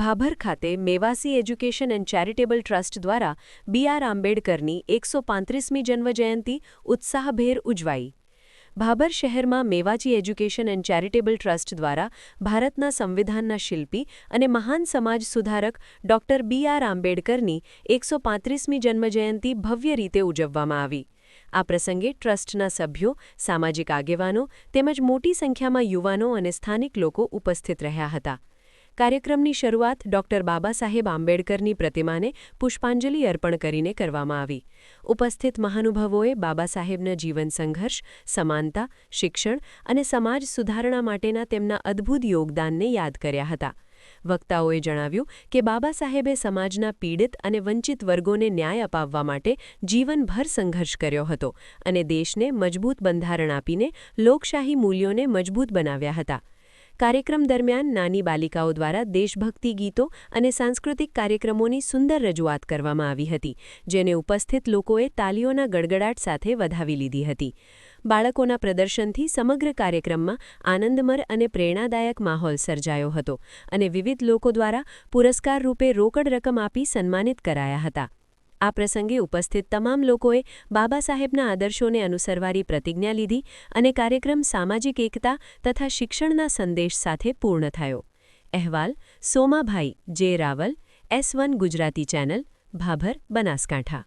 ભાભર ખાતે મેવાસી education and charitable trust દ્વારા બી.આર. આંબેડકરની 135મી જન્મજયંતિ ઉત્સાહભેર ઉજવાઈ. ભાભર શહેરમાં મેવાજી એજ્યુકેશન એન્ડ ચેરિટેબલ ટ્રસ્ટ દ્વારા ભારતના સંવિધાનના શિલ્પી અને મહાન સમાજ સુધારક ડૉક્ટર બી.આર. આંબેડકરની 135મી જન્મજયંતિ ભવ્ય રીતે ઉજવવામાં આવી. આ પ્રસંગે ટ્રસ્ટના સભ્યો, સામાજિક આગેવાનો તેમજ મોટી સંખ્યામાં યુવાનો અને સ્થાનિક લોકો ઉપસ્થિત રહ્યા હતા. કાર્યક્રમની શરૂઆત ડૉક્ટર બાબાસાહેબ આંબેડકરની પ્રતિમાને પુષ્પાંજલિ અર્પણ કરીને કરવામાં આવી. ઉપસ્થિત મહાનુભાવોએ બાબાસાહેબના જીવન સંઘર્ષ, સમાનતા, શિક્ષણ અને સમાજ સુધારણા માટેના તેમના અદ્ભુત યોગદાનને યાદ કર્યા હતા. વક્તાઓએ જણાવ્યું કે બાબાસાહેબે સમાજના પીડિત અને વંચિત વર્ગોને ન્યાય અપાવવા માટે જીવનભર સંઘર્ષ કર્યો હતો અને દેશને મજબૂત બંધારણ આપીને લોકશાહી મૂલ્યોને મજબૂત બનાવ્યા હતા. કાર્યક્રમ દરમિયાન નાની બાલિકાઓ દ્વારા દેશભક્તિ ગીતો અને સાંસ્કૃતિક કાર્યક્રમોની સુંદર રજૂઆત કરવામાં આવી હતી, જેને ઉપસ્થિત લોકોએ તાલીઓના ગડગડાટ સાથે વધાવી લીધી હતી. બાળકોના પ્રદર્શનથી સમગ્ર કાર્યક્રમમાં આનંદમય અને પ્રેરણાદાયક માહોલ સર્જાયો હતો અને વિવિધ લોકો દ્વારા પુરસ્કાર રૂપે રોકડ રકમ આપી સન્માનિત કરાયા હતા. આ પ્રસંગે ઉપસ્થિત તમામ લોકોએ બાબાસાહેબના આદર્શોને અનુસરવાની પ્રતિજ્ઞા લીધી અને કાર્યક્રમ સામાજિક એકતા તથા શિક્ષણના સંદેશ સાથે પૂર્ણ થયો. અહેવાલ સોમાભાઈ જે રાવલ, S1 ગુજરાતી ચેનલ, ભાભર, બનાસકાંઠા.